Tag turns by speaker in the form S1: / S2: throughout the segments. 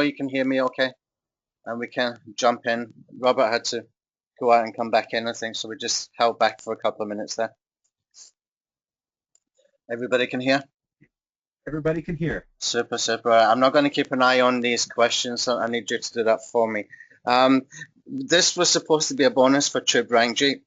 S1: you can hear me okay, and we can jump in. Robert had to go out and come back in, I think, so we just held back for a couple of minutes there. Everybody can hear?
S2: Everybody can hear.
S1: Super, super. I'm not going to keep an eye on these questions, so I need you to do that for me. This was supposed to be a bonus for TubeRankG,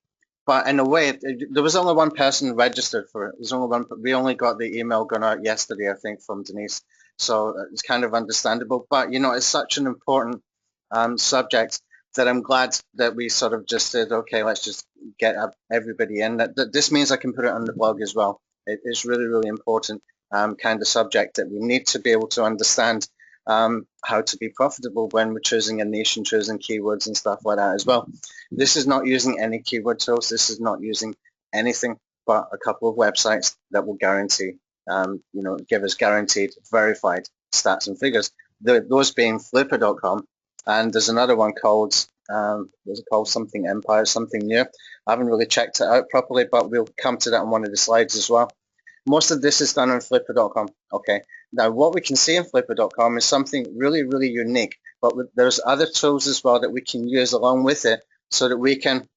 S1: but in a way, there was only one person registered for it. There's only one. We only got the email gone out yesterday, I think, from Denise. So it's kind of understandable. But you know, it's such an important subject that I'm glad that we sort of just said, okay, let's just get everybody in. That this means I can put it on the blog as well. It's really, really important kind of subject that we need to be able to understand how to be profitable when we're choosing a niche and choosing keywords and stuff like that as well. This is not using any keyword tools. This is not using anything but a couple of websites that will guarantee, give us guaranteed verified stats and figures. Those being Flipper.com, and there's another one called, was it called something Empire, something new. I haven't really checked it out properly, but we'll come to that on one of the slides as well. Most of this is done on Flipper.com. Okay. Now, what we can see in Flipper.com is something really, really unique, but there's other tools as well that we can use along with it so that we can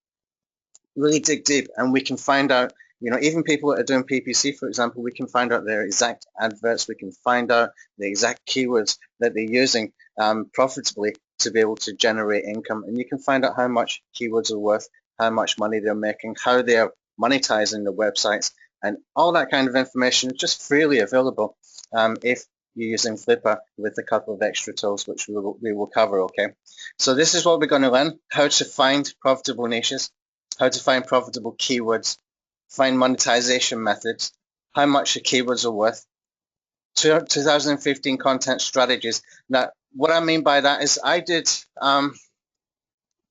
S1: really dig deep and we can find out, even people that are doing PPC, for example, we can find out their exact adverts. We can find out the exact keywords that they're using profitably to be able to generate income. And you can find out how much keywords are worth, how much money they're making, how they're monetizing the websites, and all that kind of information is just freely available if you're using Flipper with a couple of extra tools, which we will cover, okay? So this is what we're going to learn: how to find profitable niches, how to find profitable keywords, find monetization methods, how much the keywords are worth, 2015 content strategies. Now, what I mean by that is I did, I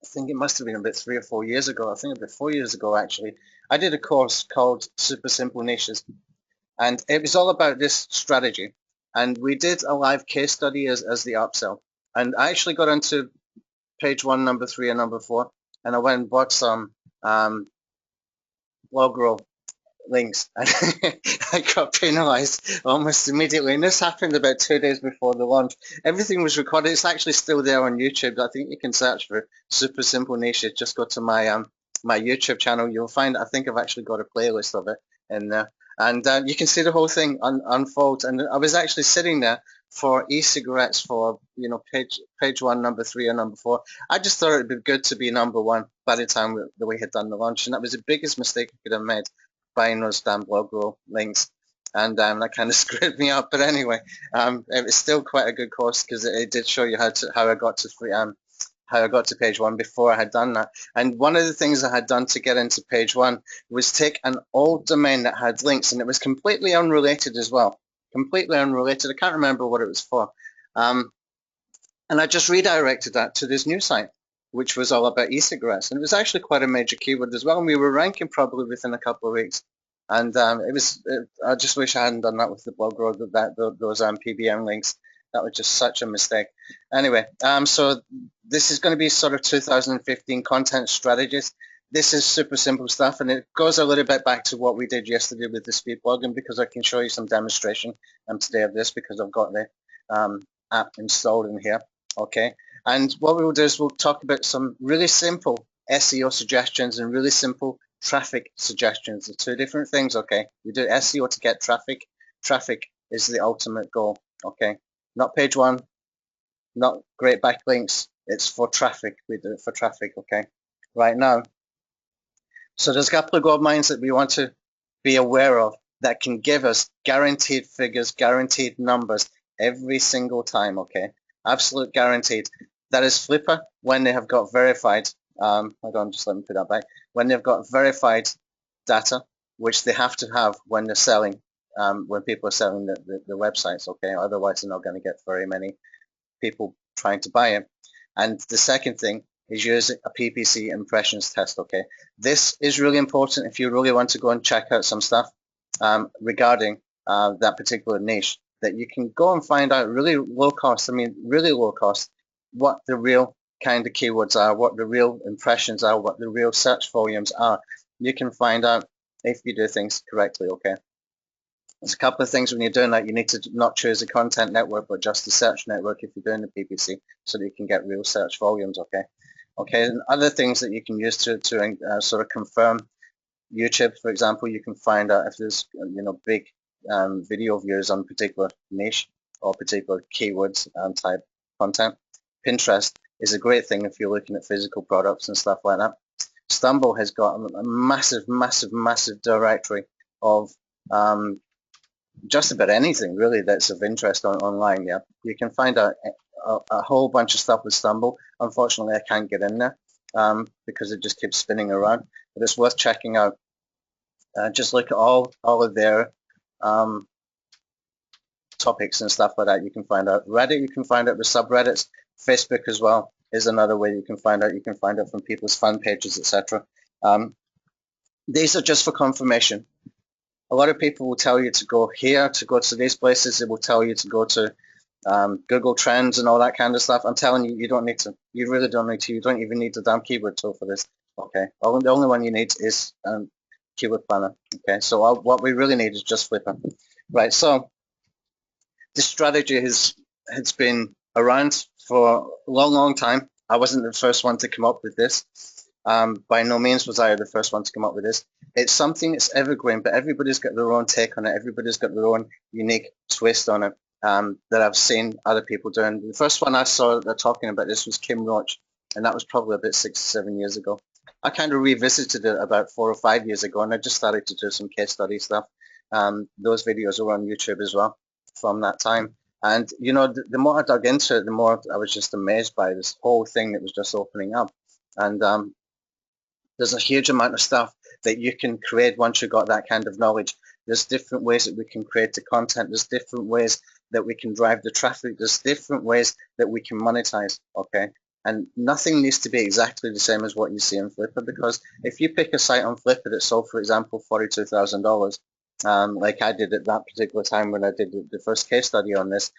S1: think it must have been about 3 or 4 years ago. I think about 4 years ago, actually. I did a course called Super Simple Niches, and it was all about this strategy. And we did a live case study as the upsell. And I actually got into page 1, number 3, and number 4, and I went and bought some blog roll links. I got penalized almost immediately, and this happened about 2 days before the launch. Everything was recorded. It's actually still there on YouTube. I think you can search for Super Simple Niches. Just go to my my YouTube channel. You'll find, I think I've actually got a playlist of it in there, and you can see the whole thing unfold. And I was actually sitting there for e-cigarettes for page 1, number 3, and number 4. I just thought it'd be good to be number 1 by the time we had done the launch, and that was the biggest mistake I could have made, buying those damn blog roll links, and that kind of screwed me up. But anyway, it was still quite a good course because it did show you how I got to page 1 before I had done that. And one of the things I had done to get into page 1 was take an old domain that had links, and it was completely unrelated as well. Completely unrelated. I can't remember what it was for. And I just redirected that to this new site, which was all about e-cigarettes. And it was actually quite a major keyword as well. And we were ranking probably within a couple of weeks. And I just wish I hadn't done that with the blog roll, those PBM links. That was just such a mistake. Anyway, so this is going to be sort of 2015 content strategies. This is super simple stuff, and it goes a little bit back to what we did yesterday with the speed blogging, because I can show you some demonstration today of this because I've got the app installed in here. Okay, and what we will do is we'll talk about some really simple SEO suggestions and really simple traffic suggestions. They're two different things. Okay, we do SEO to get traffic. Traffic is the ultimate goal. Okay, not page 1, not great backlinks. It's for traffic. We do it for traffic. Okay, right now. So there's a couple of gold mines that we want to be aware of that can give us guaranteed figures, guaranteed numbers every single time. Okay, absolute guaranteed. That is Flipper when they have got verified. Hold on, just let me put that back. When they've got verified data, which they have to have when they're selling, when people are selling the websites. Okay, otherwise they're not going to get very many people trying to buy it. And the second thing is use a PPC impressions test. Okay, this is really important if you really want to go and check out some stuff regarding that particular niche, that you can go and find out really low cost, really low cost, what the real kind of keywords are, what the real impressions are, what the real search volumes are. You can find out if you do things correctly. Okay, There's a couple of things when you're doing that. You need to not choose a content network, but just a search network if you're doing the PPC, so that you can get real search volumes. Okay. And other things that you can use to sort of confirm YouTube, for example, you can find out if there's big video views on particular niche or particular keywords and type content. Pinterest is a great thing if you're looking at physical products and stuff like that. Stumble has got a massive directory of just about anything really that's of interest online. Yeah, you can find out a whole bunch of stuff with Stumble. Unfortunately, I can't get in there because it just keeps spinning around. But it's worth checking out. Just look at all of their topics and stuff like that. You can find out Reddit. You can find out the subreddits. Facebook as well is another way you can find out. You can find out from people's fan pages, etc. These are just for confirmation. A lot of people will tell you to go here, to go to these places. They will tell you to go to Google Trends and all that kind of stuff. I'm telling you, you don't need to. You really don't need to. You don't even need the damn keyword tool for this. Okay, the only one you need is Keyword Planner. Okay, so what we really need is just Flipper. Right, so this strategy has been around for a long time. I wasn't the first one to come up with this. By no means was I the first one to come up with this. It's something that's evergreen, but everybody's got their own take on it. Everybody's got their own unique twist on it that I've seen other people doing. The first one I saw they're talking about this was Kim Roach, and that was probably about 6 or 7 years ago. I kind of revisited it about 4 or 5 years ago, and I just started to do some case study stuff. Those videos are on YouTube as well from that time. And, the more I dug into it, the more I was just amazed by this whole thing that was just opening up. And there's a huge amount of stuff that you can create once you've got that kind of knowledge. There's different ways that we can create the content. There's different ways that we can drive the traffic. There's different ways that we can monetize, okay? And nothing needs to be exactly the same as what you see on Flipper, because if you pick a site on Flipper that sold, for example, $42,000, like I did at that particular time when I did the first case study on this,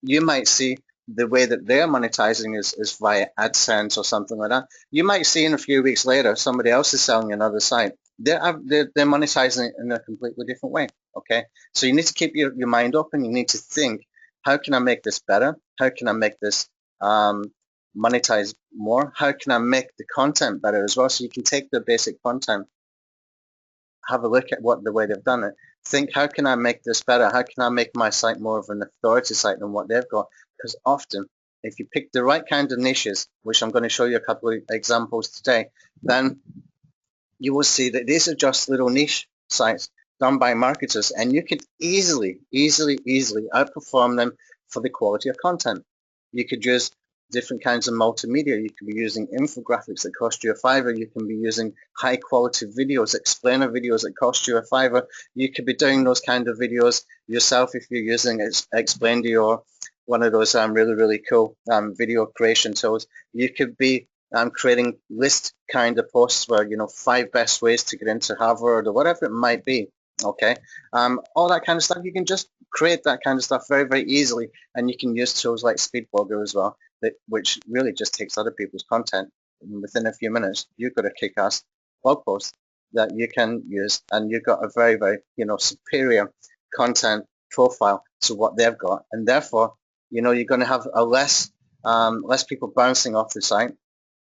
S1: you might see the way that they're monetizing is via AdSense or something like that. You might see in a few weeks later somebody else is selling another site. They're monetizing it in a completely different way. Okay, so you need to keep your mind open. You need to think, how can I make this better? How can I make this monetize more? How can I make the content better as well? So you can take the basic content, have a look at the way they've done it. Think, how can I make this better? How can I make my site more of an authority site than what they've got? Because often, if you pick the right kind of niches, which I'm going to show you a couple of examples today, then you will see that these are just little niche sites done by marketers, and you could easily outperform them for the quality of content. You could use different kinds of multimedia. You could be using infographics that cost you a $5. You can be using high quality videos, explainer videos that cost you a $5. You could be doing those kind of videos yourself if you're using Explained or one of those really cool video creation tools. You could be creating list kind of posts where 5 best ways to get into Harvard or whatever it might be. Okay, all that kind of stuff. You can just create that kind of stuff very easily, and you can use tools like Speedblogger as well, which really just takes other people's content, and within a few minutes you've got a kick-ass blog post that you can use, and you've got a very superior content profile to what they've got, and therefore you're going to have a less people bouncing off the site.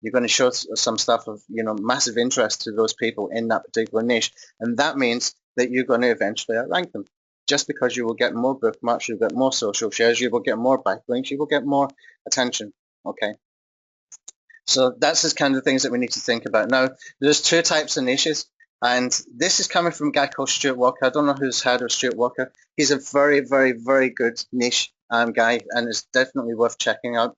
S1: You're going to show some stuff of massive interest to those people in that particular niche, and that means that you're going to eventually outrank them, just because you will get more bookmarks, you'll get more social shares, you will get more backlinks, you will get more attention. Okay, so that's the kind of things that we need to think about. Now, there's 2 types of niches, and this is coming from a guy called Stuart Walker. I don't know who's heard of Stuart Walker. He's a very good niche guy, and it's definitely worth checking out.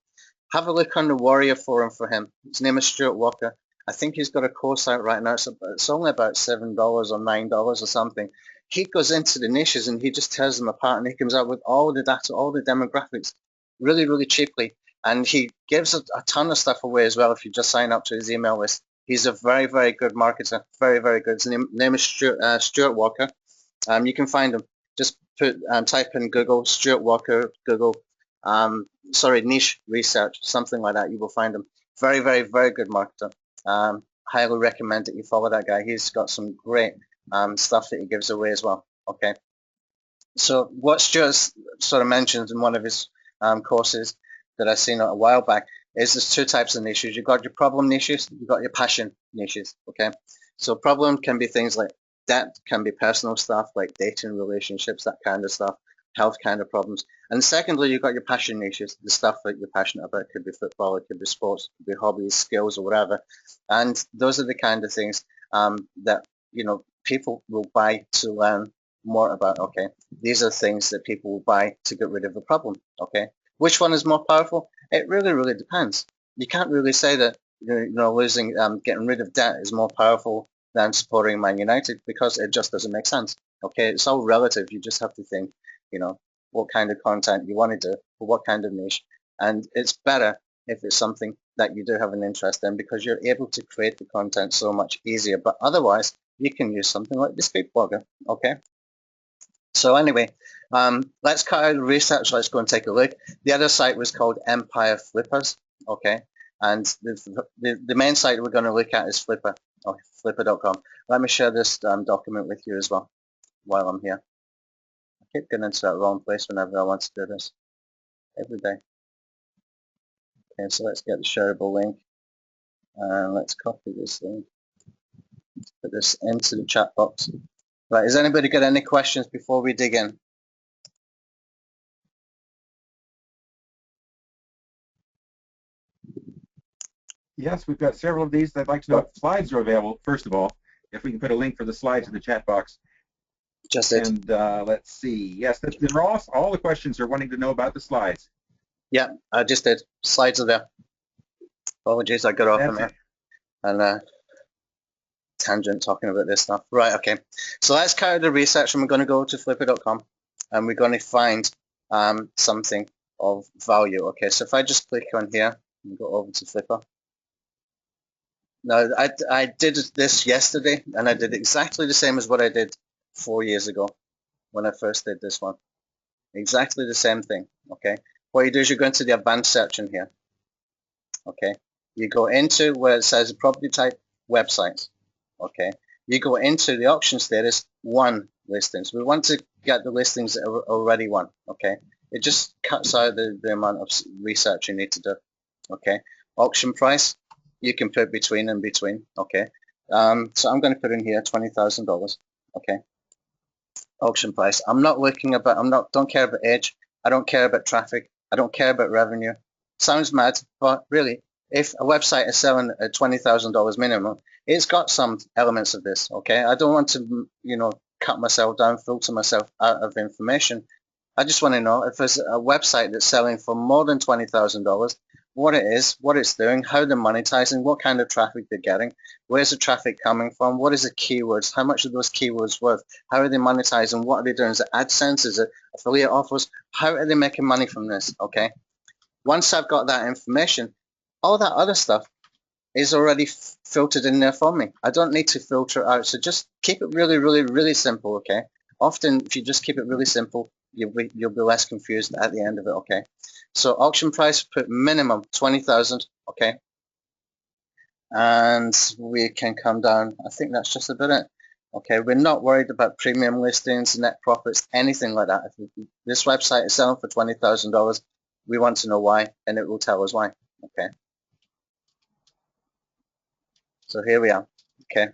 S1: Have a look on the Warrior Forum for him. His name is Stuart Walker. I think he's got a course out right now. It's only about $7 or $9 or something. He goes into the niches and he just tears them apart, and he comes out with all the data, all the demographics, really cheaply. And he gives a ton of stuff away as well if you just sign up to his email list. He's a very good marketer, very good. His name is Stuart Walker. You can find him. Just type in Google Stuart Walker, Google niche research, something like that. You will find him. Very good marketer. Highly recommend that you follow that guy. He's got some great stuff that he gives away as well. Okay, So what Stuart sort of mentioned in one of his courses that I seen a while back is there's two types of niches. You've got your problem niches, you've got your passion niches, okay? So problem can be things like debt, can be personal stuff like dating, relationships, that kind of stuff, health kind of problems. And secondly, you've got your passion niches, the stuff that you're passionate about. It could be football, it could be sports, it could be hobbies, skills, or whatever. And those are the kind of things that, people will buy to learn more about, okay? These are things that people will buy to get rid of the problem, okay? Which one is more powerful? It really, really depends. You can't really say that getting rid of debt is more powerful than supporting Man United because it just doesn't make sense. Okay, it's all relative. You just have to think, what kind of content you want to do, for what kind of niche, and it's better if it's something that you do have an interest in because you're able to create the content so much easier. But otherwise, you can use something like the Speed Blogger. Okay. So anyway, let's cut out the research. Let's go and take a look. The other site was called Empire Flippers. Okay, and the main site we're going to look at is Flipper, or flipper.com. Let me share this document with you as well while I'm here. I keep getting into that wrong place whenever I want to do this every day. Okay, so let's get the shareable link and let's copy this link. Put this into the chat box. Right, has anybody got any questions before we dig in?
S2: Yes, we've got several of these. I'd like to know if slides are available, first of all, if we can put a link for the slides in the chat box.
S1: Just it.
S2: And let's see. Yes, all the questions are wanting to know about the slides.
S1: Yeah, I just did. Slides are there. Apologies, I got off on there. And tangent talking about this stuff. Right, okay. So let's carry the research and we're going to go to flipper.com and we're going to find something of value. Okay, so if I just click on here and go over to Flipper. Now, I did this yesterday and I did exactly the same as what I did 4 years ago when I first did this one. Exactly the same thing, okay? What you do is you go into the advanced search in here, okay? You go into where it says property type, websites, okay? You go into the auction status, one listings. We want to get the listings that are already won, okay? It just cuts out the amount of research you need to do, okay? Auction price, you can put between and between, okay? So I'm going to put in here $20,000, okay? Auction price. Don't care about age. I don't care about traffic. I don't care about revenue. Sounds mad, but really, if a website is selling at $20,000 minimum, it's got some elements of this, okay? I don't want to, cut myself down, filter myself out of information. I just want to know if there's a website that's selling for more than $20,000, what it is, what it's doing, how they're monetizing, what kind of traffic they're getting, where's the traffic coming from, what is the keywords, how much are those keywords worth, how are they monetizing, what are they doing, is it AdSense, is it affiliate offers, how are they making money from this, okay? Once I've got that information, all that other stuff is already filtered in there for me. I don't need to filter it out. So just keep it really, really, really simple, okay? Often, if you just keep it really simple, you'll be less confused at the end of it, okay? So auction price, put minimum 20,000, okay? And we can come down. I think that's just about it. Okay, we're not worried about premium listings, net profits, anything like that. If this website is selling for $20,000, we want to know why, and it will tell us why. Okay. So here we are. Okay,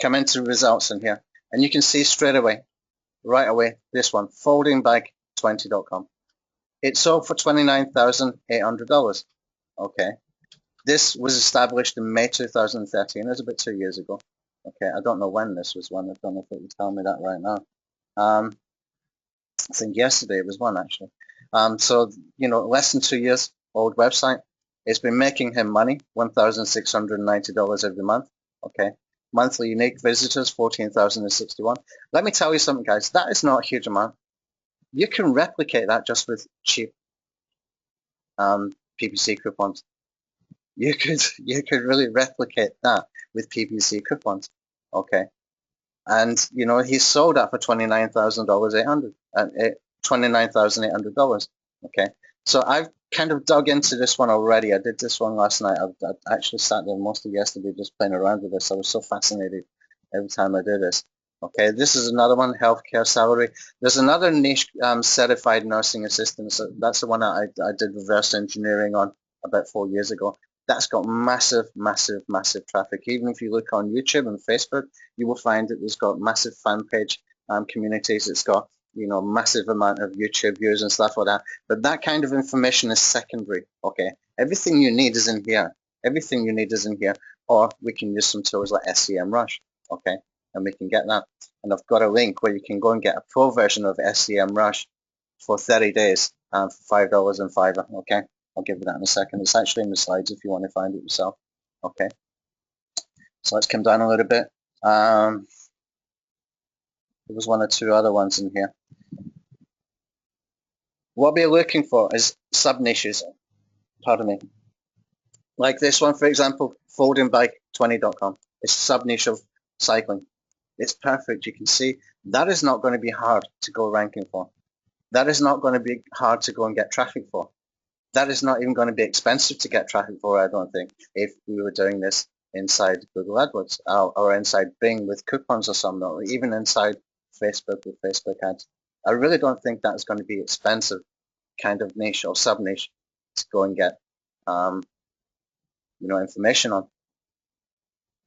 S1: come into results in here, and you can see straight away, right away, this one, foldingbag20.com. It sold for $29,800. Okay, this was established in May 2013. It was about 2 years ago. Okay, I don't know when this was won. I don't know if it would tell me that right now. I think yesterday it was one actually. So, less than 2 years old website. It's been making him money, $1,690 every month. Okay. Monthly unique visitors, 14,061. Let me tell you something, guys. That is not a huge amount. You can replicate that just with cheap PPC coupons. You could really replicate that with PPC coupons. Okay. And he sold that for $29,800. Okay, so I've kind of dug into this one already. I did this one last night. I actually sat there most of yesterday just playing around with this. I was so fascinated every time I did this. Okay, this is another one, healthcare salary. There's another niche, certified nursing assistant. So that's the one I did reverse engineering on about 4 years ago. That's got massive, massive, massive traffic. Even if you look on YouTube and Facebook, you will find that it's got massive fan page communities. It's got, massive amount of YouTube views and stuff like that. But that kind of information is secondary. Okay, everything you need is in here. Everything you need is in here. Or we can use some tools like SEMrush. Okay, and we can get that. And I've got a link where you can go and get a pro version of SEMrush for 30 days for $5 and Fiverr. Okay, I'll give you that in a second. It's actually in the slides if you want to find it yourself. Okay, so let's come down a little bit. There was one or two other ones in here. What we're looking for is sub-niches. Pardon me. Like this one, for example, foldingbike20.com. It's a sub-niche of cycling. It's perfect. You can see that is not going to be hard to go ranking for. That is not going to be hard to go and get traffic for. That is not even going to be expensive to get traffic for, I don't think, if we were doing this inside Google AdWords or inside Bing with coupons or something, or even inside Facebook with Facebook ads. I really don't think that's going to be expensive kind of niche or sub-niche to go and get information on.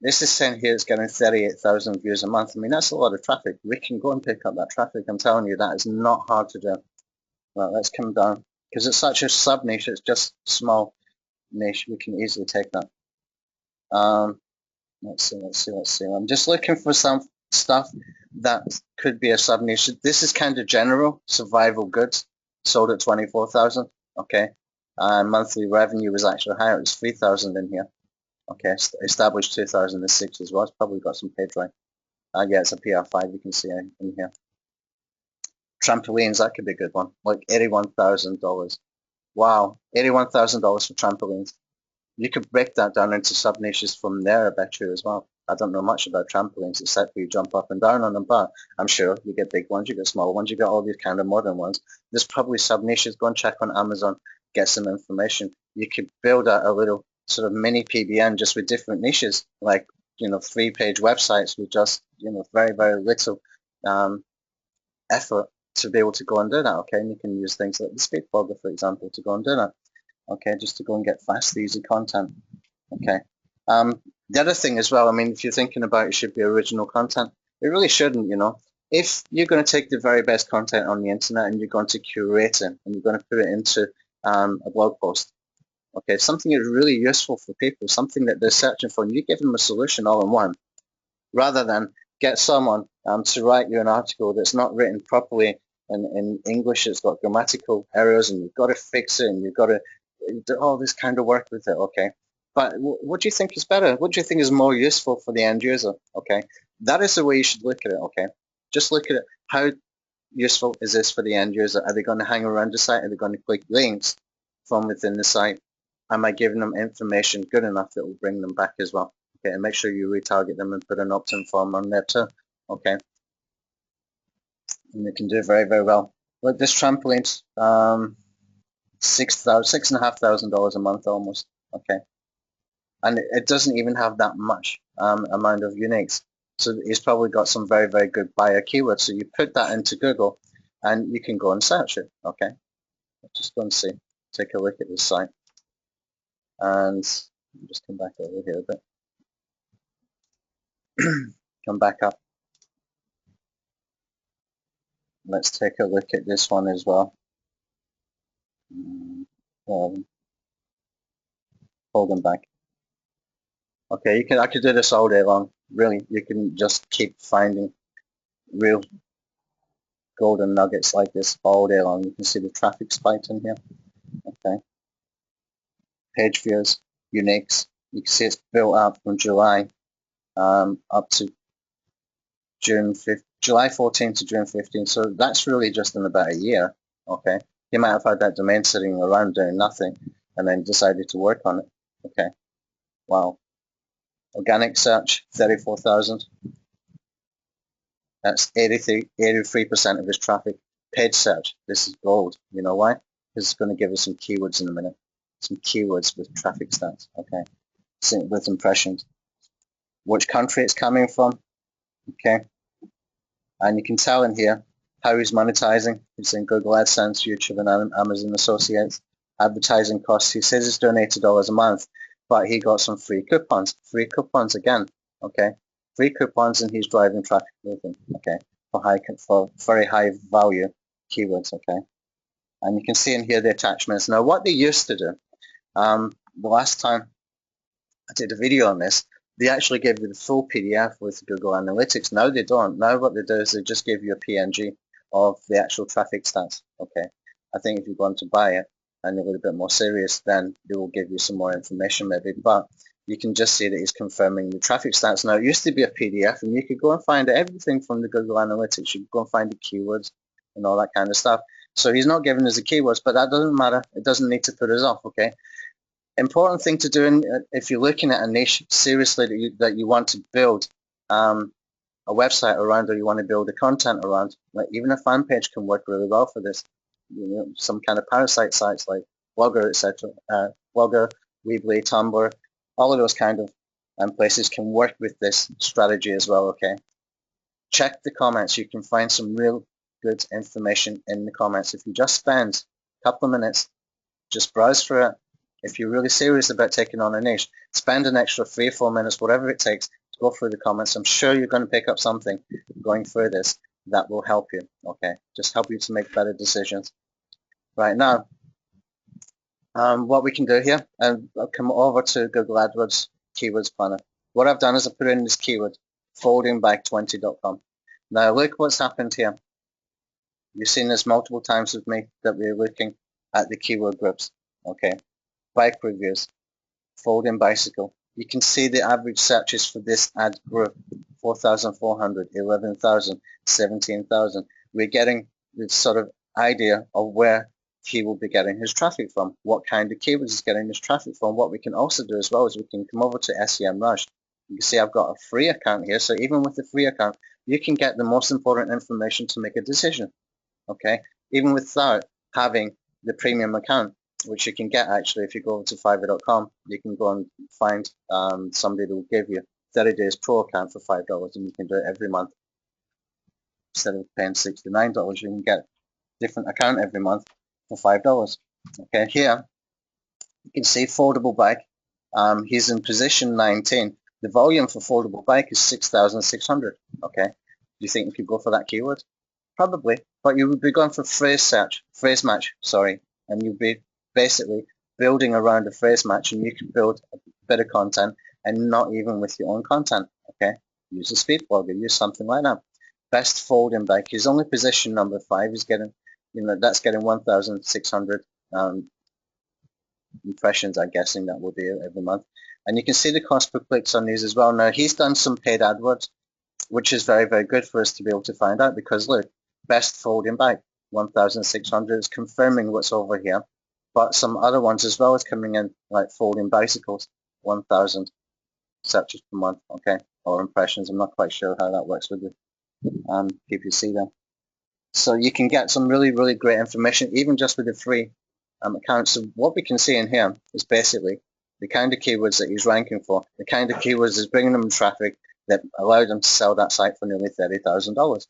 S1: This is saying here it's getting 38,000 views a month. I mean, that's a lot of traffic. We can go and pick up that traffic. I'm telling you, that is not hard to do. Well, let's come down. Because it's such a sub-niche, it's just small niche. We can easily take that. Let's see. I'm just looking for some stuff that could be a sub-niche. This is kind of general. Survival goods, sold at 24,000. Okay. Monthly revenue was actually higher. It was 3,000 in here. Okay, established 2006 as well. It's probably got some page rank. Yeah, it's a PR5. You can see in here. Trampolines, that could be a good one. Like $81,000. Wow, $81,000 for trampolines. You could break that down into sub niches from there, I bet you as well. I don't know much about trampolines except for you jump up and down on them, but I'm sure you get big ones, you get small ones, you get all these kind of modern ones. There's probably sub niches. Go and check on Amazon, get some information. You could build out a little sort of mini PBN just with different niches, like 3-page websites with just very, very little effort to be able to go and do that. Okay, and you can use things like the Speed Blogger, for example, to go and do that. Okay, just to go and get fast, easy content. Okay. The other thing as well, I mean, if you're thinking about it should be original content, it really shouldn't, If you're going to take the very best content on the internet and you're going to curate it and you're going to put it into a blog post, okay, something is really useful for people, something that they're searching for, and you give them a solution all in one, rather than get someone to write you an article that's not written properly in English. It's got grammatical errors and you've got to fix it and you've got to do all this kind of work with it, okay? But what do you think is better? What do you think is more useful for the end user, okay? That is the way you should look at it, okay? Just look at it. How useful is this for the end user? Are they going to hang around the site? Are they going to click links from within the site? Am I giving them information good enough that will bring them back as well? Okay, and make sure you retarget them and put an opt-in form on there too, okay? And they can do it very, very well. Look, this trampoline's $6,500 a month almost, okay? And it doesn't even have that much amount of uniques. So it's probably got some very, very good buyer keywords. So you put that into Google and you can go and search it, okay? Let's just go and see, take a look at this site. And just come back over here a bit. Come back up. Let's take a look at this one as well. Hold them back. Okay, I could do this all day long. Really, you can just keep finding real golden nuggets like this all day long. You can see the traffic spiked in here. Okay. Page views, uniques. You can see it's built up from July up to June 5th, July 14th to June 15th. So that's really just in about a year. Okay. You might have had that domain sitting around doing nothing and then decided to work on it. Okay. Wow. Organic search, 34,000. That's 83% of his traffic. Paid search, this is gold. You know why? Because it's going to give us some keywords in a minute. Some keywords with traffic stats, okay? With impressions. Which country it's coming from, okay? And you can tell in here how he's monetizing. He's in Google AdSense, YouTube, and Amazon Associates. Advertising costs, he says it's doing $80 a month, but he got some free coupons. Free coupons again, okay? Free coupons, and he's driving traffic with them, okay? For very high value keywords, okay? And you can see in here the attachments. Now, what they used to do, the last time I did a video on this, they actually gave you the full PDF with Google Analytics. Now they don't. Now what they do is they just give you a PNG of the actual traffic stats. Okay. I think if you want to buy it and you're a little bit more serious, then they will give you some more information maybe. But you can just see that he's confirming the traffic stats. Now it used to be a PDF, and you could go and find everything from the Google Analytics. You could go and find the keywords and all that kind of stuff. So he's not giving us the keywords, but that doesn't matter. It doesn't need to put us off. Okay. Important thing to do if you're looking at a niche seriously that you want to build a website around, or you want to build the content around, like even a fan page can work really well for this. You know, some kind of parasite sites like Blogger, etc. Blogger, Weebly, Tumblr, all of those kind of places can work with this strategy as well. Okay, check the comments. You can find some real good information in the comments. If you just spend a couple of minutes, just browse through it. If you're really serious about taking on a niche, spend an extra 3 or 4 minutes, whatever it takes, to go through the comments. I'm sure you're going to pick up something going through this that will help you, okay? Just help you to make better decisions. Right now, what we can do here, and I'll come over to Google AdWords Keywords Planner. What I've done is I put in this keyword, foldingback20.com. Now look what's happened here. You've seen this multiple times with me that we're looking at the keyword groups, okay? Bike reviews, folding bicycle. You can see the average searches for this ad group, 4,400, 11,000, 17,000. We're getting this sort of idea of where he will be getting his traffic from, what kind of keywords he's getting his traffic from. What we can also do as well is we can come over to SEMrush. You can see I've got a free account here, so even with the free account, you can get the most important information to make a decision, okay? Even without having the premium account, which you can get actually if you go over to Fiverr.com. You can go and find somebody that will give you 30 days pro account for $5, and you can do it every month. Instead of paying $69, you can get a different account every month for $5. Okay, here you can see foldable bike. He's in position 19. The volume for foldable bike is 6,600. Okay, do you think you could go for that keyword? Probably, but you would be going for phrase match, sorry, and you'd be basically building around a phrase match, and you can build a bit of content and not even with your own content, okay? Use a speed blogger, use something like that. Best folding bike, he's only position number 5, he's getting, that's getting 1,600 impressions, I'm guessing that will be every month. And you can see the cost per clicks on these as well. Now, he's done some paid AdWords, which is very, very good for us to be able to find out, because look, best folding bike, 1,600 is confirming what's over here. But some other ones as well is coming in, like folding bicycles, 1,000 searches per month, okay, or impressions. I'm not quite sure how that works with the PPC there. So you can get some really, really great information, even just with the free account. So what we can see in here is basically the kind of keywords that he's ranking for, the kind of keywords is bringing them traffic that allowed them to sell that site for nearly $30,000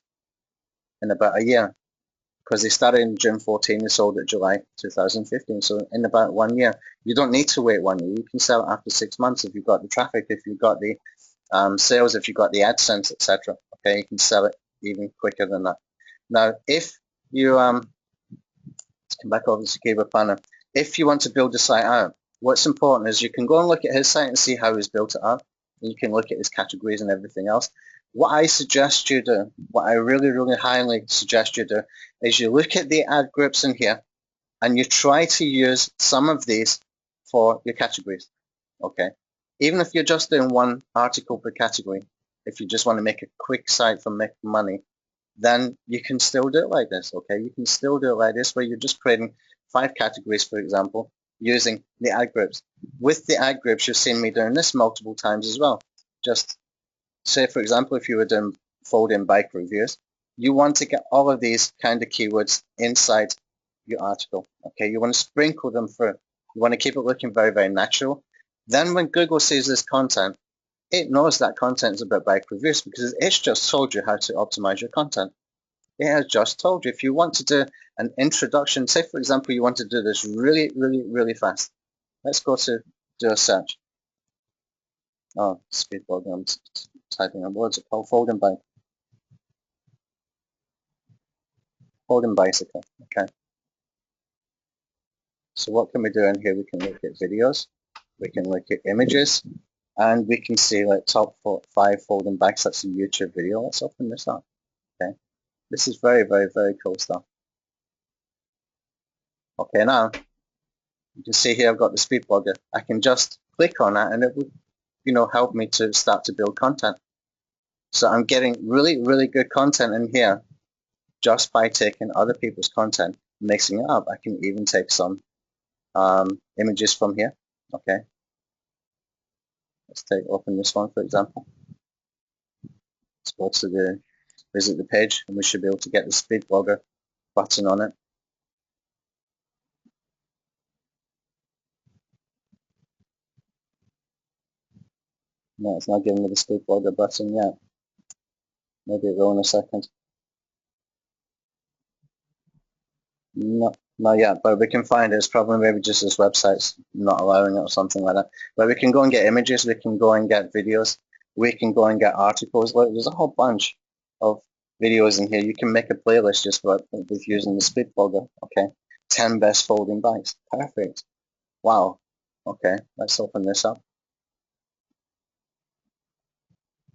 S1: in about a year. Because they started in June 14, they sold it July 2015. So in about 1 year, you don't need to wait 1 year. You can sell it after 6 months if you've got the traffic, if you've got the sales, if you've got the AdSense, etc. Okay, you can sell it even quicker than that. Now, if you let's come back over to Keyword Planner. If you want to build the site out, what's important is you can go and look at his site and see how he's built it out. And you can look at his categories and everything else. What I suggest you do, what I really, really highly suggest you do, is you look at the ad groups in here and you try to use some of these for your categories, okay? Even if you're just doing one article per category, if you just want to make a quick site for making money, then you can still do it like this, okay? You can still do it like this, where you're just creating 5 categories, for example, using the ad groups. With the ad groups, you've seen me doing this multiple times as well. Just say, for example, if you were doing folding bike reviews, you want to get all of these kind of keywords inside your article, okay? You want to sprinkle them through. You want to keep it looking very, very natural. Then when Google sees this content, it knows that content is about bike reviews because it's just told you how to optimize your content. It has just told you. If you want to do an introduction, say for example, you want to do this really, really, really fast. Let's go to do a search. Oh, speed blog, I'm typing in words. It's called folding bike. Folding bicycle, okay. So what can we do in here? We can look at videos, we can look at images, and we can see like top 5 folding bikes. That's a YouTube video. Let's open this up, okay. This is very, very, very cool stuff. Okay, now you can see here I've got the speed blogger. I can just click on that and it would, help me to start to build content. So I'm getting really, really good content in here just by taking other people's content, mixing it up. I can even take some images from here. Okay, let's open this one for example. Let's go to visit the page and we should be able to get the speed blogger button on it. No, it's not giving me the speed blogger button yet. Maybe it will in a second. No, not yet, but we can find it. It's probably maybe just this website's not allowing it or something like that. But we can go and get images, we can go and get videos, we can go and get articles. Look, there's a whole bunch of videos in here. You can make a playlist just with using the speed blogger. Okay, 10 best folding bikes. Perfect. Wow. Okay, let's open this up.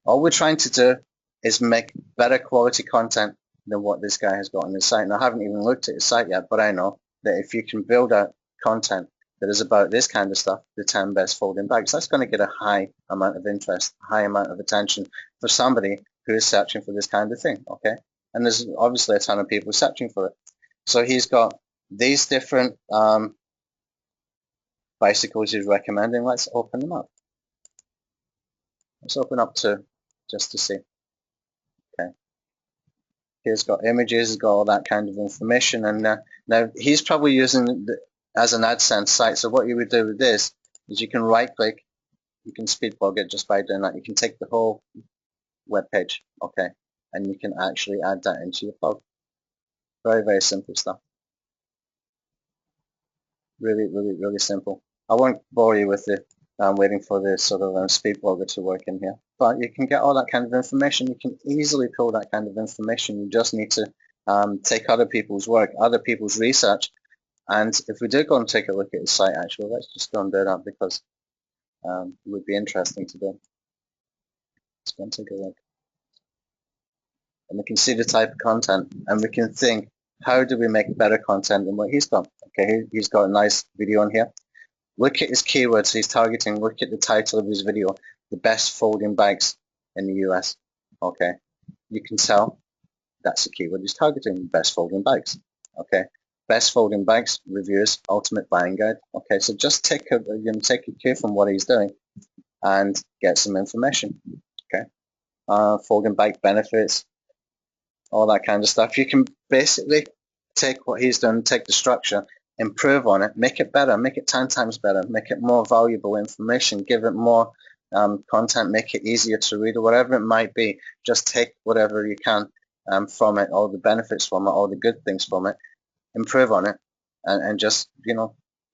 S1: All we're trying to do is make better quality content than what this guy has got on his site. And I haven't even looked at his site yet, but I know that if you can build out content that is about this kind of stuff, the 10 best folding bags, that's going to get a high amount of interest, a high amount of attention for somebody who is searching for this kind of thing, okay? And there's obviously a ton of people searching for it. So he's got these different bicycles he's recommending. Let's open them up. Let's open up two just to see. Okay. He's got images, he's got all that kind of information, and now he's probably using as an AdSense site. So what you would do with this is you can right click, you can speed blog it just by doing that. You can take the whole web page, okay, and you can actually add that into your blog. Very, very simple stuff. Really, really, really simple. I won't bore you with it. I'm waiting for the sort of speed blogger to work in here. But you can get all that kind of information. You can easily pull that kind of information. You just need to take other people's work, other people's research. And if we do go and take a look at his site, actually, let's just go and do that because it would be interesting to do. Let's go and take a look. And we can see the type of content, and we can think, how do we make better content than what he's got? Okay, he's got a nice video on here. Look at his keywords he's targeting. Look at the title of his video, the best folding bikes in the US. Okay, you can tell that's the keyword he's targeting, best folding bikes. Okay, best folding bikes, reviews, ultimate buying guide. Okay, so just take a cue from what he's doing and get some information. Okay, folding bike benefits, all that kind of stuff. You can basically take what he's done, take the structure, improve on it, make it better, make it 10 times better, make it more valuable information, give it more content, make it easier to read or whatever it might be. Just take whatever you can from it, all the benefits from it, all the good things from it, improve on it, and just,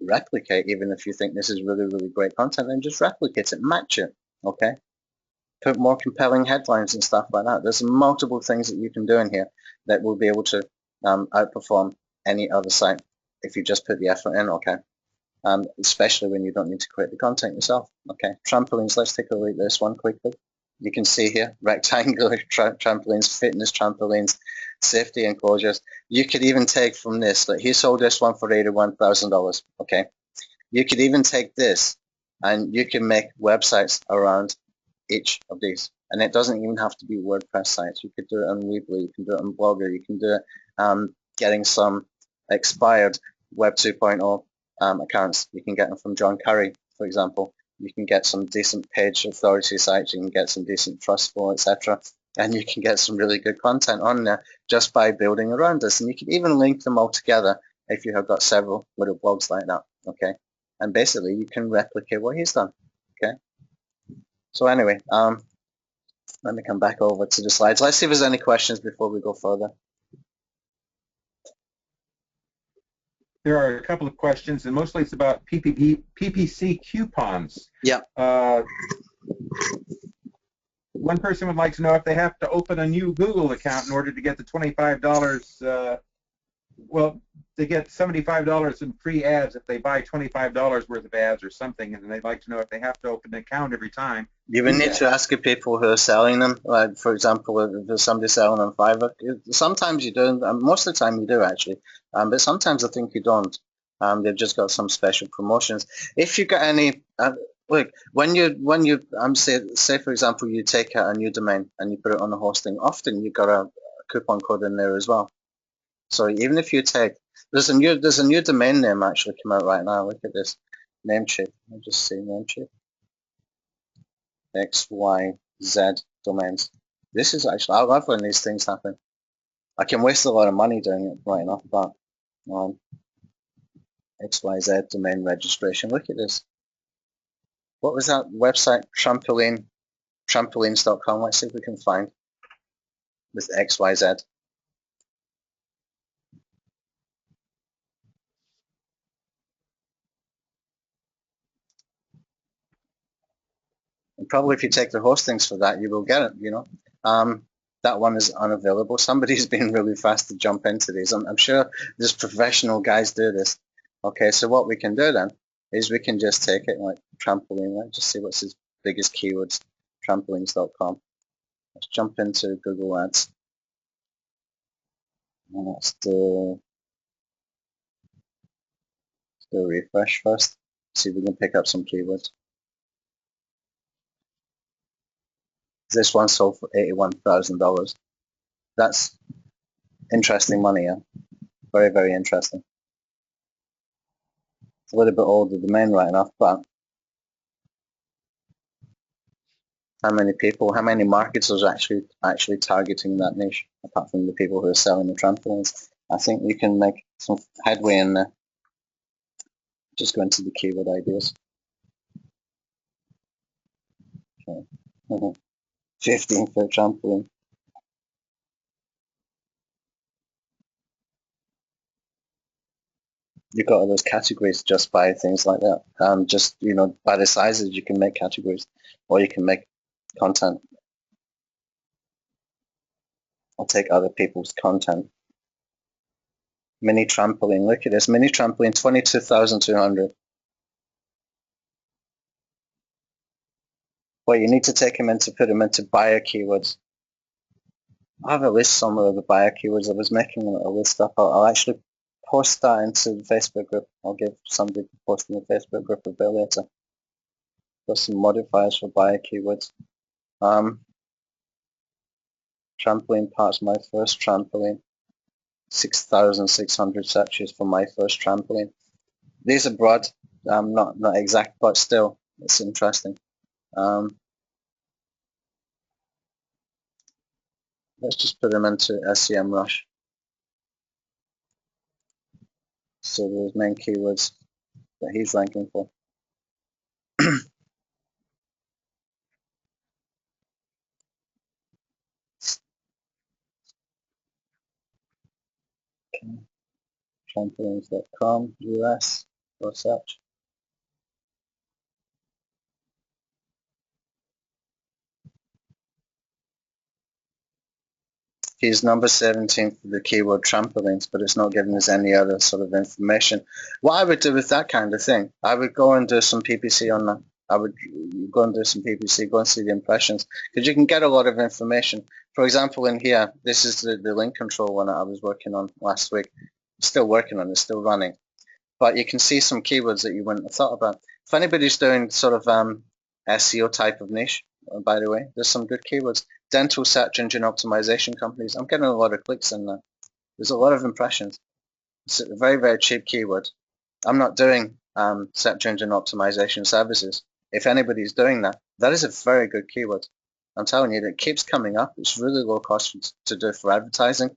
S1: replicate. Even if you think this is really, really great content, then just replicate it, match it, okay? Put more compelling headlines and stuff like that. There's multiple things that you can do in here that will be able to outperform any other site if you just put the effort in, okay? Especially when you don't need to create the content yourself, okay? Trampolines, let's take a look at this one quickly. You can see here, rectangular trampolines, fitness trampolines, safety enclosures. You could even take from this, like he sold this one for $81,000, okay? You could even take this and you can make websites around each of these. And it doesn't even have to be WordPress sites. You could do it on Weebly, you can do it on Blogger, you can do it getting some expired Web 2.0 accounts. You can get them from John Curry, for example. You can get some decent page authority sites, you can get some decent Trustful, etc. And you can get some really good content on there just by building around this. And you can even link them all together if you have got several little blogs like that, okay? And basically you can replicate what he's done, okay? So anyway, let me come back over to the slides. Let's see if there's any questions before we go further.
S2: There are a couple of questions, and mostly it's about PPC coupons.
S1: Yeah.
S2: One person would like to know if they have to open a new Google account in order to get the $25, well, they get $75 in free ads if they buy $25 worth of ads or something, and they'd like to know if they have to open an account every time.
S1: You would need to ask the people who are selling them. Like, for example, if there's somebody selling on Fiverr, sometimes you do, and most of the time you do actually, but sometimes I think you don't. They've just got some special promotions. If you got any, look, when you say for example you take out a new domain and you put it on the hosting, often you got a coupon code in there as well. So even if you take, there's a new domain name actually come out right now. Look at this, Namecheap. I'll just see Namecheap. XYZ domains. This is actually, I love when these things happen. I can waste a lot of money doing it right enough, but XYZ domain registration. Look at this. What was that website? Trampolines.com. Let's see if we can find with XYZ. And probably if you take the hostings for that, you will get it, you know. That one is unavailable. Somebody's been really fast to jump into these. I'm sure there's professional guys do this. Okay, so what we can do then is we can just take it like trampoline. Let's just see what's his biggest keywords. Trampolines.com. Let's jump into Google Ads. And let's do a refresh first. See if we can pick up some keywords. This one sold for $81,000. That's interesting money, yeah. Very, very interesting. It's a little bit older domain right enough, but how many people, how many marketers are actually targeting that niche, apart from the people who are selling the trampolines? I think we can make some headway in there. Just go into the keyword ideas. Okay. 15-foot trampoline. You've got all those categories just by things like that. Just, you know, by the sizes you can make categories, or you can make content. I'll take other people's content. Mini trampoline. Look at this. Mini trampoline, 22,200. Well, you need to take them into, put them into buyer keywords. I have a list somewhere of the buyer keywords. I was making a list up. I'll actually post that into the Facebook group. I'll give somebody to post in the Facebook group a bit later. Got some modifiers for buyer keywords. Trampoline parts, my first trampoline. 6,600 searches for my first trampoline. These are broad, not exact, but still, it's interesting. Let's just put them into SEMrush. So those main keywords that he's ranking for. Trampolines.com, US, or search. He's number 17 for the keyword trampolines, but it's not giving us any other sort of information. What I would do with that kind of thing, I would go and do some PPC on that. I would go and do some PPC, go and see the impressions, because you can get a lot of information. For example, in here, this is the link control one that I was working on last week. Still working on it, still running. But you can see some keywords that you wouldn't have thought about. If anybody's doing sort of SEO type of niche, by the way, there's some good keywords. Dental search engine optimization companies. I'm getting a lot of clicks in there. There's a lot of impressions. It's a very, very cheap keyword. I'm not doing search engine optimization services. If anybody's doing that, that is a very good keyword. I'm telling you, it keeps coming up. It's really low cost to do for advertising,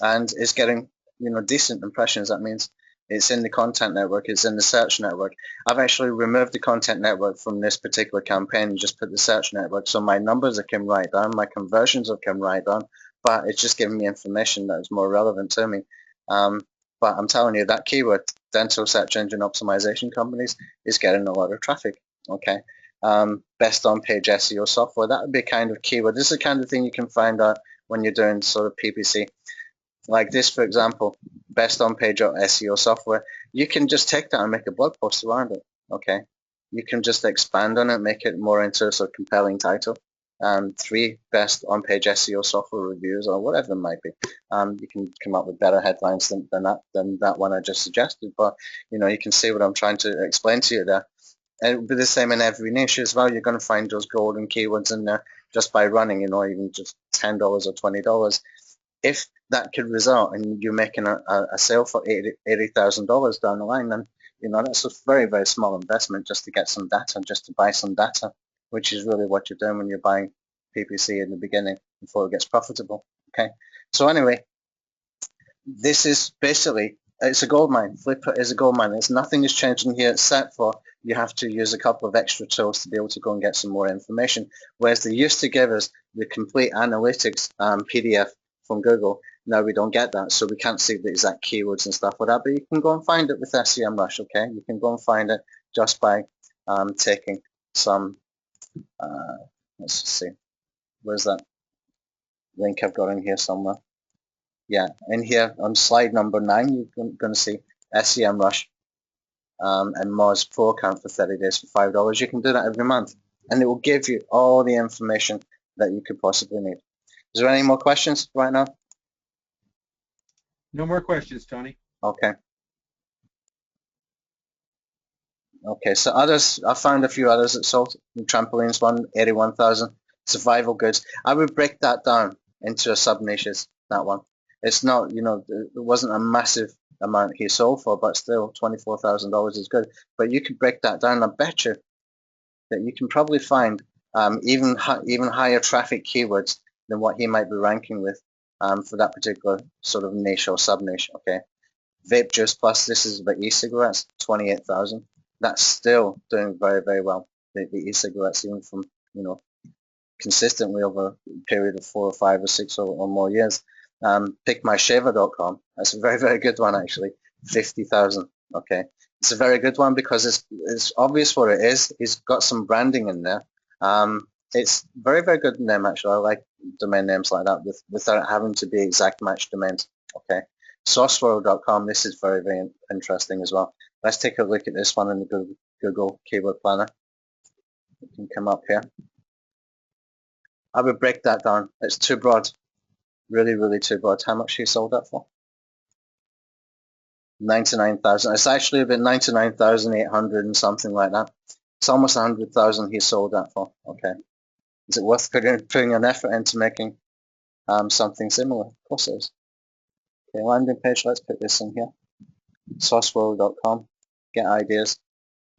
S1: and it's getting, you know, decent impressions. That means It's in the content network. It's in the search network. I've actually removed the content network from this particular campaign and just put the search network. So my numbers have come right down. My conversions have come right down. But it's just giving me information that is more relevant to me. But I'm telling you, that keyword, dental search engine optimization companies, is getting a lot of traffic. Okay. Best on-page SEO software, that would be kind of keyword. This is the kind of thing you can find out when you're doing sort of PPC. Like this, for example, best on-page SEO software. You can just take that and make a blog post around it. Okay. You can just expand on it, make it more into a sort of compelling title. 3 best on-page SEO software reviews, or whatever it might be. You can come up with better headlines than that one I just suggested. But you can see what I'm trying to explain to you there. And it'll be the same in every niche as well. You're going to find those golden keywords in there just by running, even just $10 or $20. If that could result in you making a sale for $80,000 down the line, then that's a very, very small investment just to get some data, just to buy some data, which is really what you're doing when you're buying PPC in the beginning before it gets profitable. Okay, so anyway, this is basically, it's a gold mine. Flipper is a gold mine. There's nothing is changing here except for you have to use a couple of extra tools to be able to go and get some more information. Whereas they used to give us the complete analytics PDF from Google. Now we don't get that, so we can't see the exact keywords and stuff like that, but you can go and find it with SEMrush, okay? You can go and find it just by taking some, let's just see, where's that link I've got in here somewhere? Yeah, in here on slide number 9, you're going to see SEMrush and Moz Pro account for 30 days for $5. You can do that every month, and it will give you all the information that you could possibly need. Is there any more questions right now?
S2: No more questions, Tony.
S1: Okay. Okay, so others, I found a few others that sold. The trampolines one, 81,000. Survival goods. I would break that down into a sub-niches, that one. It's not, it wasn't a massive amount he sold for, but still $24,000 is good. But you could break that down. I bet you that you can probably find even higher traffic keywords than what he might be ranking with for that particular sort of niche or sub-niche, okay? Vape Juice Plus, this is about e-cigarettes, 28,000. That's still doing very, very well. The e-cigarettes, even from, consistently over a period of 4 or 5 or 6 or more years. Pickmyshaver.com, that's a very, very good one actually, 50,000. Okay, it's a very good one because it's obvious what it is. He's got some branding in there. It's very, very good name actually. I like domain names like that without having to be exact match domains. Okay, sourceworld.com, this is very, very interesting as well. Let's take a look at this one in the Google Keyword Planner. You can come up here. I would break that down. It's too broad. Really, really too broad. How much he sold that for? 99,000. It's actually about 99,800 and something like that. It's almost 100,000 he sold that for. Okay. Is it worth putting an effort into making something similar? Of course it is. Okay, landing page. Let's put this in here. Sourceworld.com. Get ideas.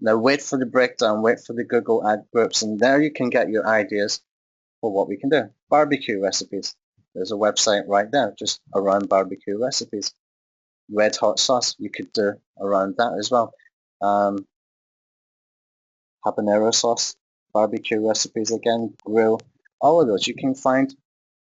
S1: Now wait for the breakdown. Wait for the Google ad groups, and there you can get your ideas for what we can do. Barbecue recipes. There's a website right there just around barbecue recipes. Red hot sauce, you could do around that as well. Habanero sauce, barbecue recipes again, grill, all of those. You can find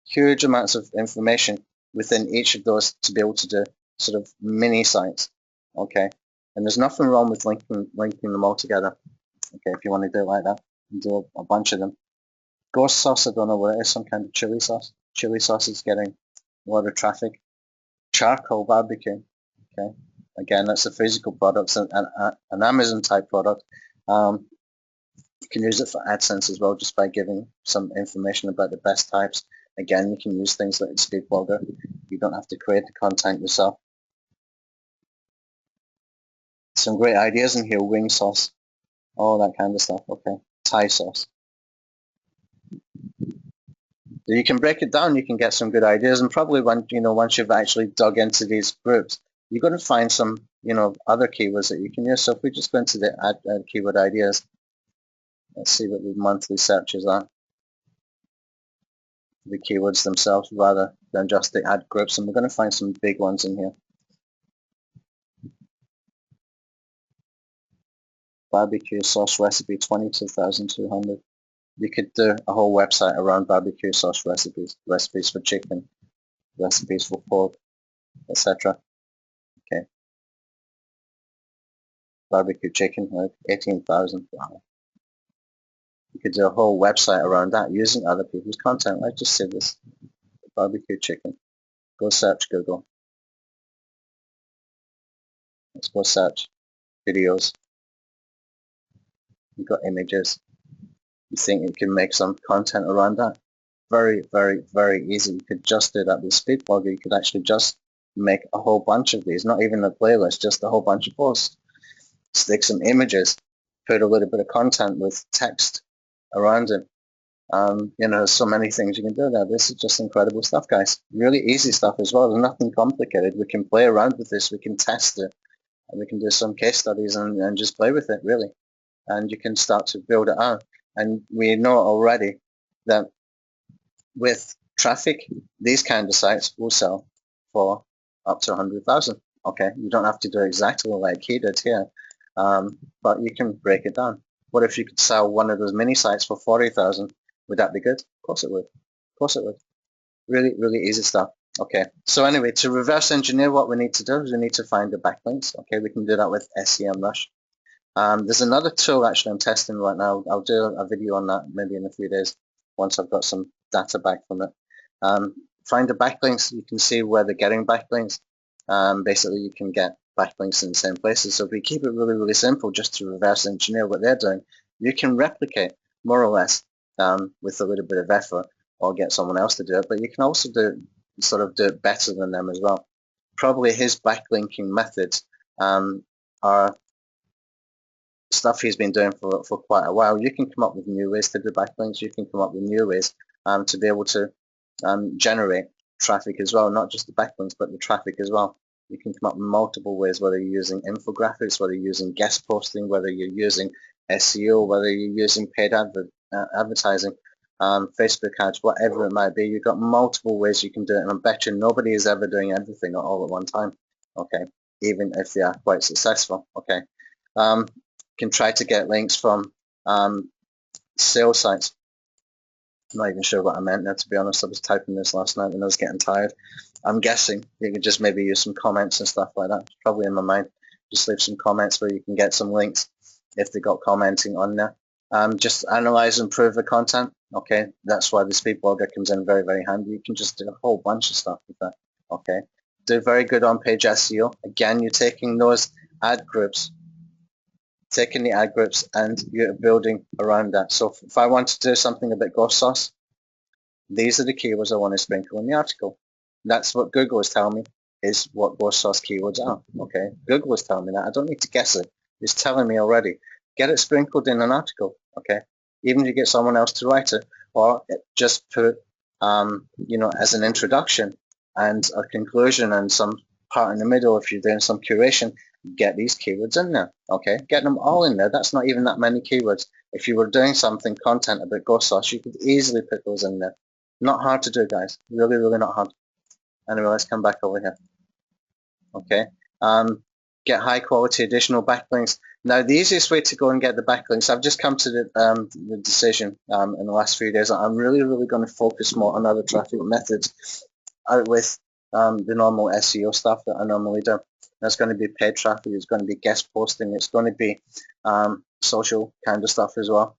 S1: huge amounts of information within each of those to be able to do sort of mini sites. Okay, and there's nothing wrong with linking them all together. Okay, if you want to do it like that, and do a bunch of them. Ghost sauce, I don't know what it is, some kind of chili sauce. Chili sauce is getting a lot of traffic. Charcoal barbecue, okay. Again, that's a physical product, an Amazon type product. You can use it for AdSense as well, just by giving some information about the best types. Again, you can use things like Speedblogger. You don't have to create the content yourself. Some great ideas in here, wing sauce, all that kind of stuff, okay. Thai sauce. So you can break it down, you can get some good ideas, and probably once you've actually dug into these groups, you're going to find some, other keywords that you can use. So if we just go into the add keyword ideas, let's see what the monthly searches are. The keywords themselves rather than just the ad groups, and we're going to find some big ones in here. barbecue sauce recipe 22,200. You could do a whole website around barbecue sauce recipes, recipes for chicken, recipes for pork, etc. Okay, barbecue chicken, like 18,000. Wow. You could do a whole website around that using other people's content. I just said this, barbecue chicken. Go search Google. Let's go search videos. You've got images. You think you can make some content around that? Very, very, very easy. You could just do that with Speedblogger. You could actually just make a whole bunch of these, not even a playlist, just a whole bunch of posts. Stick some images, put a little bit of content with text around it. You know, so many things you can do there. This is just incredible stuff, guys. Really easy stuff as well. There's nothing complicated. We can play around with this. We can test it. And we can do some case studies and just play with it, really. And you can start to build it out. And we know already that with traffic, these kind of sites will sell for up to 100,000. Okay, you don't have to do exactly like he did here, but you can break it down. What if you could sell one of those mini sites for 40,000? Would that be good? Of course it would. Of course it would. Really, really easy stuff. Okay, so anyway, to reverse engineer, what we need to do is we need to find the backlinks. Okay, we can do that with SEMrush. There's another tool actually I'm testing right now. I'll do a video on that maybe in a few days once I've got some data back from it. Find the backlinks. You can see where they're getting backlinks. Basically, you can get backlinks in the same places. So if we keep it really, really simple, just to reverse engineer what they're doing, you can replicate more or less with a little bit of effort, or get someone else to do it. But you can also do it better than them as well. Probably his backlinking methods are stuff he's been doing for quite a while. You can come up with new ways to do backlinks. You can come up with new ways to be able to generate traffic as well, not just the backlinks, but the traffic as well. You can come up with multiple ways, whether you're using infographics, whether you're using guest posting, whether you're using SEO, whether you're using paid advertising, Facebook ads, whatever it might be. You've got multiple ways you can do it, and I bet you nobody is ever doing everything all at one time, okay, even if they are quite successful, okay. Can try to get links from sales sites. I'm not even sure what I meant there, to be honest. I was typing this last night when I was getting tired. I'm guessing you could just maybe use some comments and stuff like that. It's probably in my mind. Just leave some comments where you can get some links if they got commenting on there. Just analyze and improve the content. Okay, that's why the Speedblogger comes in very, very handy. You can just do a whole bunch of stuff with that. Okay, do very good on-page SEO. Again, you're taking those ad groups, taking the ad groups, and you're building around that. So if I want to do something about ghost sauce, these are the keywords I want to sprinkle in the article. That's what Google is telling me is what ghost sauce keywords are. Okay, Google is telling me that. I don't need to guess it. It's telling me already. Get it sprinkled in an article. Okay, even if you get someone else to write it, or just put, you know, as an introduction and a conclusion and some part in the middle. If you're doing some curation, get these keywords in there. Okay, get them all in there. That's not even that many keywords. If you were doing something content about ghost sauce, you could easily put those in there. Not hard to do, guys. Really, really not hard. Anyway, let's come back over here. Okay, get high quality additional backlinks. Now, the easiest way to go and get the backlinks, I've just come to the decision in the last few days. I'm really, really going to focus more on other traffic methods out with the normal SEO stuff that I normally do. That's going to be paid traffic. It's going to be guest posting. It's going to be social kind of stuff as well,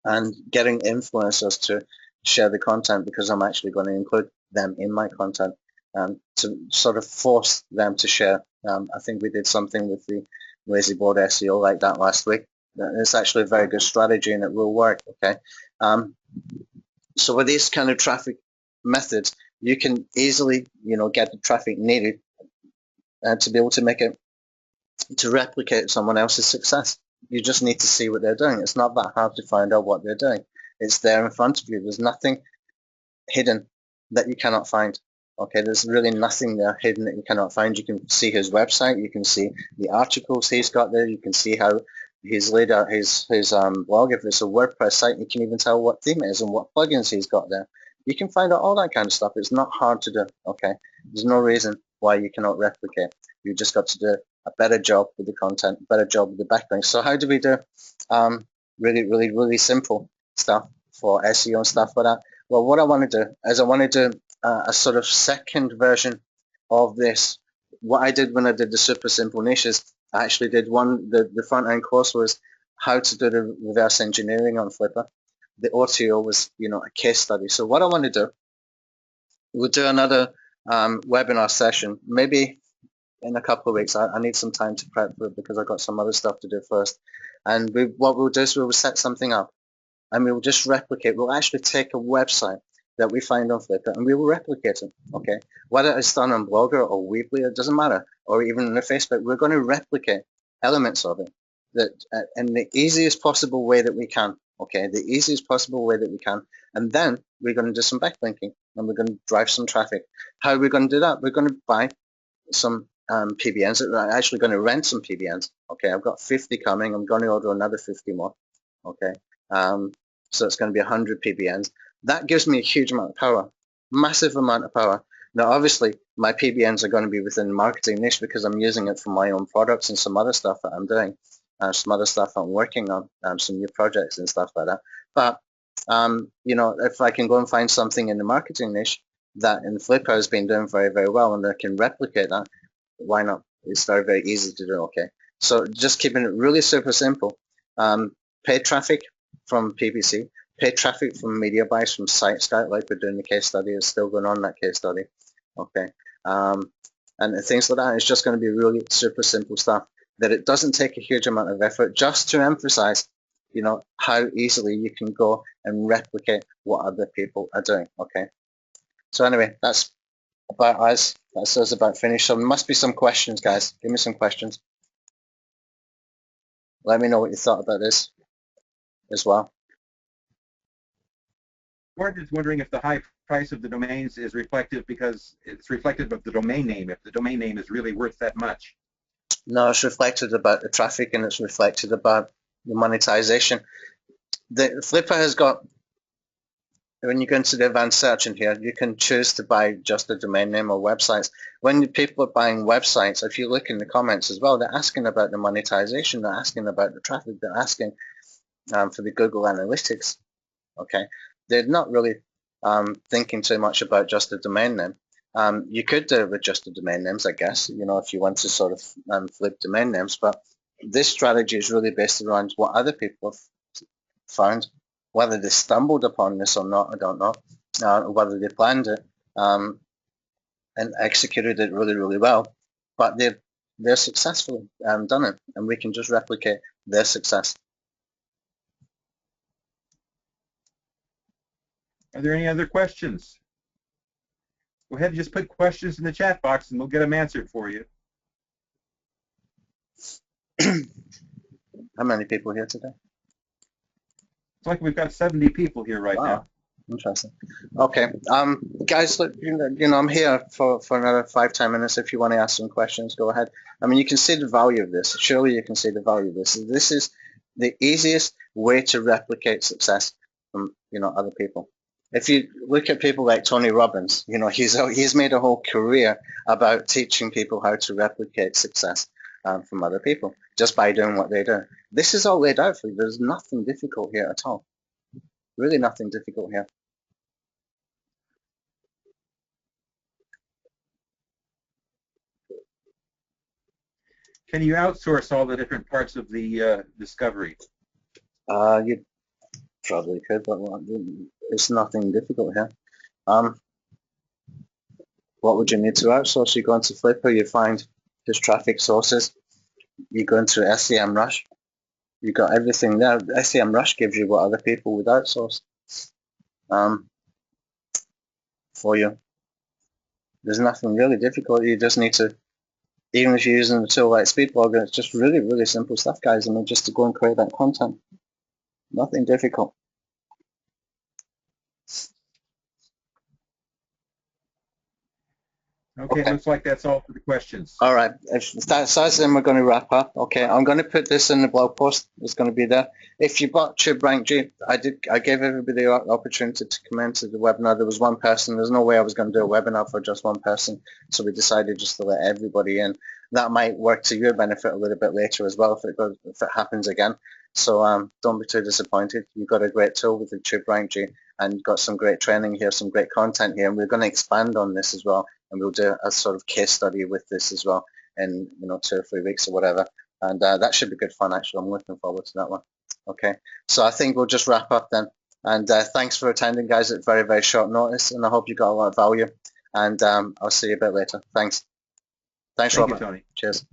S1: and getting influencers to share the content, because I'm actually going to include them in my content to sort of force them to share. I think we did something with the lazy board SEO like that last week. It's actually a very good strategy and it will work. Okay, so with these kind of traffic methods, you can easily, you know, get the traffic needed to be able to make it, to replicate someone else's success. You just need to see what they're doing. It's not that hard to find out what they're doing. It's there in front of you. There's nothing hidden that you cannot find. Okay, there's really nothing there hidden that you cannot find. You can see his website. You can see the articles he's got there. You can see how he's laid out his blog. If it's a WordPress site, you can even tell what theme it is and what plugins he's got there. You can find out all that kind of stuff. It's not hard to do. Okay, there's no reason why you cannot replicate. You just got to do it a better job with the content, a better job with the backlinks. So how do we do really simple stuff for SEO and stuff like that? Well, what I want to do is I want to do a sort of second version of this. What I did when I did the super simple niches, I actually did the front end course was how to do the reverse engineering on Flipper. The OTO was, a case study. So what I want to do, we'll do another webinar session, maybe in a couple of weeks. I need some time to prep for it because I've got some other stuff to do first. And what we'll do is we'll set something up and we'll just replicate. We'll actually take a website that we find on Flickr and we will replicate it, okay? Whether it's done on Blogger or Weebly, it doesn't matter, or even on Facebook, we're going to replicate elements of it in the easiest possible way that we can, okay? The easiest possible way that we can. And then we're going to do some backlinking and we're going to drive some traffic. How are we going to do that? We're going to buy some PBNs. I'm actually going to rent some PBNs. Okay, I've got 50 coming. I'm going to order another 50 more. Okay, so it's going to be 100 PBNs. That gives me a huge amount of power, massive amount of power. Now, obviously, my PBNs are going to be within the marketing niche because I'm using it for my own products and some other stuff that I'm doing, some other stuff I'm working on, some new projects and stuff like that. But if I can go and find something in the marketing niche that in Flipper has been doing very well, and I can replicate that, why not? It's very easy to do. Okay, so just keeping it really super simple. Paid traffic from PPC, paid traffic from media buys from Site Scout, like we're doing the case study, is still going on that case study. Okay, and things like that. It's just going to be really super simple stuff that it doesn't take a huge amount of effort, just to emphasize, how easily you can go and replicate what other people are doing. Okay, so anyway, that's about us. That's us about finished. So there must be some questions, guys. Give me some questions. Let me know what you thought about this as well.
S2: Gordon is wondering if the high price of the domains is reflective because it's reflective of the domain name, if the domain name is really worth that much.
S1: No, it's reflected about the traffic and it's reflected about the monetization. The Flipper has got, when you go into the advanced search in here, you can choose to buy just a domain name or websites. When people are buying websites, if you look in the comments as well, they're asking about the monetization, they're asking about the traffic, they're asking for the Google Analytics. Okay, they're not really thinking too much about just a domain name. You could do it with just the domain names, I guess, if you want to sort of flip domain names, but this strategy is really based around what other people have found. Whether they stumbled upon this or not, I don't know. Whether they planned it and executed it really well, but they're successfully done it, and we can just replicate their success.
S2: Are there any other questions? Go ahead and just put questions in the chat box and we'll get them answered for you.
S1: How many people here today?
S2: It's like we've got 70 people here right now.
S1: Interesting. Okay, guys, look, I'm here for another 5-10 minutes. If you want to ask some questions, go ahead. I mean, you can see the value of this. Surely you can see the value of this. This is the easiest way to replicate success from other people. If you look at people like Tony Robbins, he's made a whole career about teaching people how to replicate success from other people just by doing what they do. This is all laid out for you. There's nothing difficult here at all. Really nothing difficult here.
S2: Can you outsource all the different parts of the discovery?
S1: You probably could, but it's nothing difficult here. What would you need to outsource? You go into Flipper, you find his traffic sources. You go into SEMrush. You got everything there. SEMrush gives you what other people would outsource for you. There's nothing really difficult. You just need to, even if you're using a tool like Speedblogger, it's just really simple stuff, guys. I mean, just to go and create that content. Nothing difficult.
S2: Okay, looks like that's all for the questions.
S1: All right. If that's then we're going to wrap up. Okay, I'm going to put this in the blog post. It's going to be there. If you bought TubeRankG, I gave everybody the opportunity to come into the webinar. There was one person. There's no way I was going to do a webinar for just one person, so we decided just to let everybody in. That might work to your benefit a little bit later as well if it happens again. So don't be too disappointed. You've got a great tool with the TubeRankG, and you've got some great training here, some great content here, and we're going to expand on this as well. And we'll do a sort of case study with this as well in 2 or 3 weeks or whatever. And that should be good fun, actually. I'm looking forward to that one. Okay, so I think we'll just wrap up then. And thanks for attending, guys, at very, very short notice. And I hope you got a lot of value. And I'll see you a bit later. Thanks. Thanks,
S2: Thank
S1: Robert.
S2: you, Tony.
S1: Cheers.